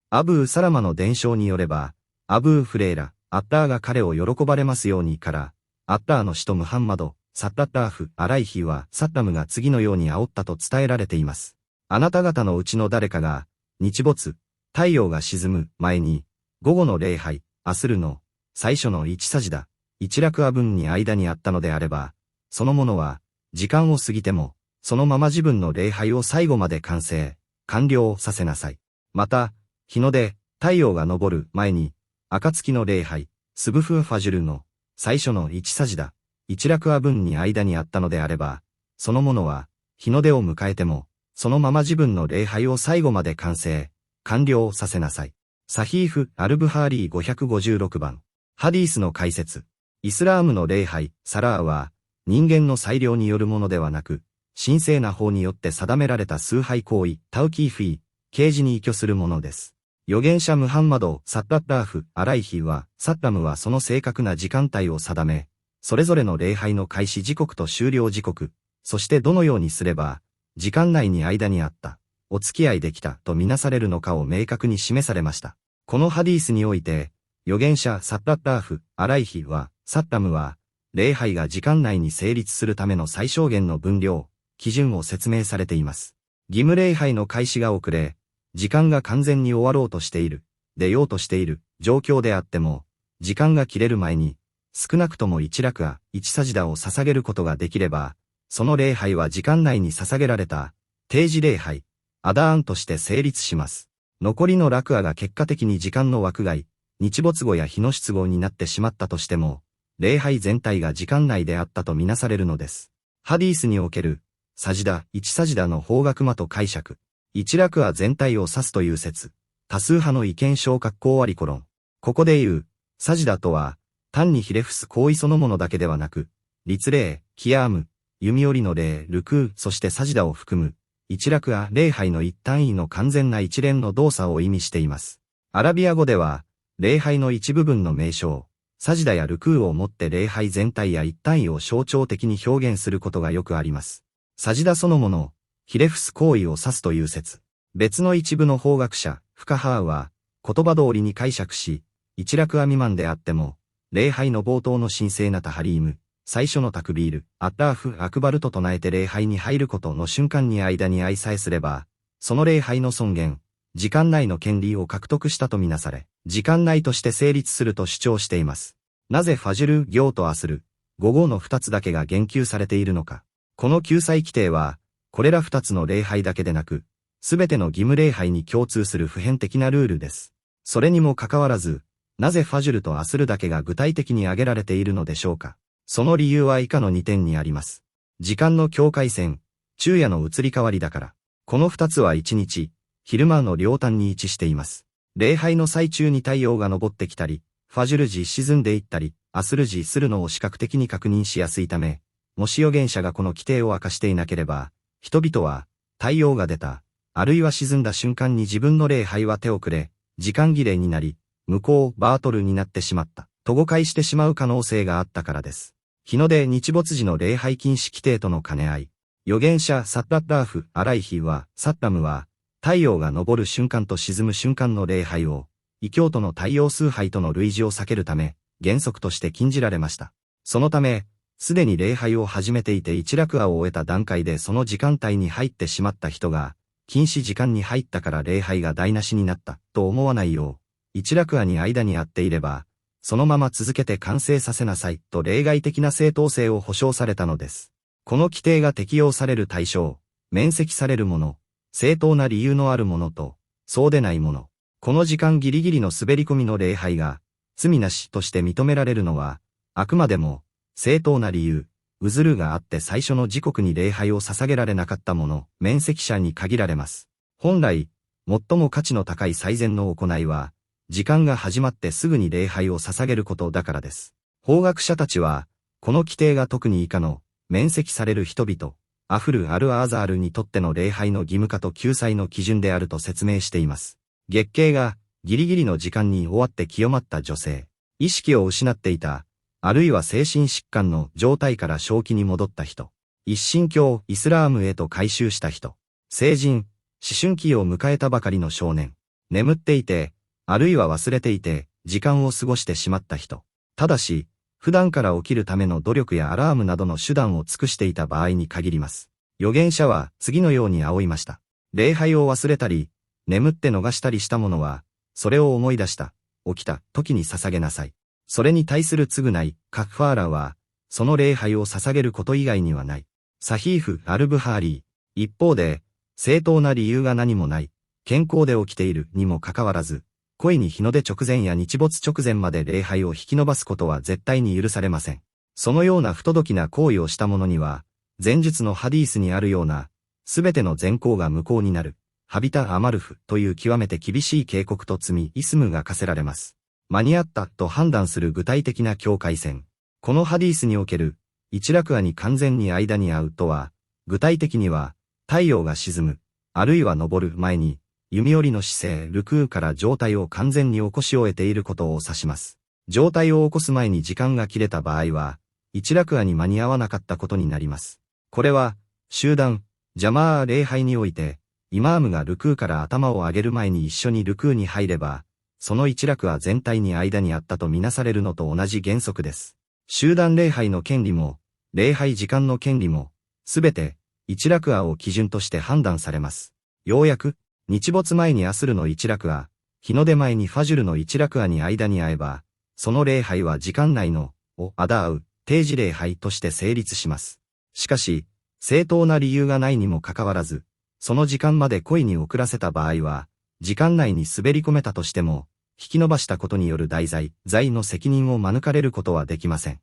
アブー・サラマの伝承によれば、アブー・フレーラ、アッターが彼を喜ばれますようにから、アッターの使徒ムハンマド、サッタッターフ・アライヒはサッタムが次のように煽ったと伝えられています。あなた方のうちの誰かが、日没、太陽が沈む前に、午後の礼拝、アスルの最初の一サジダ、一ラクア分に間にあったのであれば、そのものは、時間を過ぎても、そのまま自分の礼拝を最後まで完了させなさい。また、日の出、太陽が昇る前に、暁の礼拝、スブフ・ファジュルの最初の一サジダ、一ラクア分に間にあったのであれば、そのものは、日の出を迎えても、そのまま自分の礼拝を最後まで完了させなさい。サヒーフ・アルブハーリー556番。ハディースの解説。イスラームの礼拝、サラーは、人間の裁量によるものではなく、神聖な法によって定められた崇拝行為、タウキーフィー、啓示に依拠するものです。預言者ムハンマド・サッタッターフ・アライヒは、サッタムはその正確な時間帯を定め、それぞれの礼拝の開始時刻と終了時刻、そしてどのようにすれば、時間内に間にあった、お付き合いできたとみなされるのかを明確に示されました。このハディースにおいて、預言者サッタッターフ・アライヒは、サッタムは、礼拝が時間内に成立するための最小限の分量、基準を説明されています。義務礼拝の開始が遅れ、時間が完全に終わろうとしている、出ようとしている状況であっても、時間が切れる前に、少なくとも一ラクア、一サジダを捧げることができれば、その礼拝は時間内に捧げられた、定時礼拝、アダーンとして成立します。残りのラクアが結果的に時間の枠外、日没後や日の出後になってしまったとしても、礼拝全体が時間内であったとみなされるのです。ハディースにおける、サジダ、一サジダの方角間と解釈。一ラクア全体を指すという説。多数派の意見小括弧割りコロン。ここで言う、サジダとは、単にひれ伏す行為そのものだけではなく、律礼、キヤーム、弓折りの礼、ルクー、そしてサジダを含む、一ラクア礼拝の一単位の完全な一連の動作を意味しています。アラビア語では、礼拝の一部分の名称、サジダやルクーをもって礼拝全体や一単位を象徴的に表現することがよくあります。サジダそのもの、ひれ伏す行為を指すという説。別の一部の法学者、フカハーは、言葉通りに解釈し、一ラクア未満であっても、礼拝の冒頭の神聖なタハリーム、最初のタクビール、アッターフ・アクバルと唱えて礼拝に入ることの瞬間に間に相さえすれば、その礼拝の尊厳、時間内の権利を獲得したとみなされ、時間内として成立すると主張しています。なぜファジュル行とアスル、午後の二つだけが言及されているのか。この救済規定は、これら二つの礼拝だけでなく、すべての義務礼拝に共通する普遍的なルールです。それにもかかわらず、なぜファジュルとアスルだけが具体的に挙げられているのでしょうか。その理由は以下の2点にあります。時間の境界線、昼夜の移り変わりだから。この二つは一日、昼間の両端に位置しています。礼拝の最中に太陽が昇ってきたり、ファジュル時沈んでいったり、アスル時するのを視覚的に確認しやすいため、もし預言者がこの規定を明かしていなければ、人々は、太陽が出た、あるいは沈んだ瞬間に自分の礼拝は手遅れ、時間切れになり、無効バートルになってしまった、と誤解してしまう可能性があったからです。日の出日没時の礼拝禁止規定との兼ね合い。預言者サッタッターフ・アライヒは、サッタムは、太陽が昇る瞬間と沈む瞬間の礼拝を、異教徒の太陽崇拝との類似を避けるため、原則として禁じられました。そのため、すでに礼拝を始めていて一ラクアを終えた段階でその時間帯に入ってしまった人が、禁止時間に入ったから礼拝が台無しになった、と思わないよう、一ラクアに間にあっていれば、そのまま続けて完成させなさい、と例外的な正当性を保証されたのです。この規定が適用される対象、免責されるもの、正当な理由のあるものと、そうでないもの。この時間ギリギリの滑り込みの礼拝が、罪なしとして認められるのは、あくまでも、正当な理由、うずるがあって最初の時刻に礼拝を捧げられなかったもの、免責者に限られます。本来、最も価値の高い最善の行いは、時間が始まってすぐに礼拝を捧げることだからです。法学者たちは、この規定が特に以下の、免責される人々、アフル・アル・アーザールにとっての礼拝の義務化と救済の基準であると説明しています。月経が、ギリギリの時間に終わって清まった女性、意識を失っていた、あるいは精神疾患の状態から正気に戻った人、一神教イスラームへと改宗した人、成人、思春期を迎えたばかりの少年、眠っていて、あるいは忘れていて、時間を過ごしてしまった人。ただし、普段から起きるための努力やアラームなどの手段を尽くしていた場合に限ります。預言者は次のように仰いました。礼拝を忘れたり、眠って逃したりしたものは、それを思い出した、起きた時に捧げなさい。それに対する償い、カッファーラは、その礼拝を捧げること以外にはない。サヒーフ・アルブハーリー。一方で、正当な理由が何もない、健康で起きているにもかかわらず、故意に日の出直前や日没直前まで礼拝を引き延ばすことは絶対に許されません。そのような不届きな行為をした者には、前述のハディースにあるような、すべての善行が無効になる、ハビタ・アマルフという極めて厳しい警告と罪・イスムが課せられます。間に合ったと判断する具体的な境界線。このハディースにおける、一落アに完全に間に合うとは、具体的には、太陽が沈む、あるいは昇る前に、弓折りの姿勢、ルクーから状態を完全に起こし終えていることを指します。状態を起こす前に時間が切れた場合は、一落アに間に合わなかったことになります。これは、集団、ジャマー礼拝において、イマームがルクーから頭を上げる前に一緒にルクーに入れば、その一落ア全体に間にあったとみなされるのと同じ原則です。集団礼拝の権利も、礼拝時間の権利も、すべて、一落アを基準として判断されます。ようやく、日没前にアスルの一落ア、日の出前にファジュルの一落アに間に合えば、その礼拝は時間内の、アダーウ、定時礼拝として成立します。しかし、正当な理由がないにもかかわらず、その時間まで故意に遅らせた場合は、時間内に滑り込めたとしても、引き延ばしたことによる代罪、罪の責任を免れることはできません。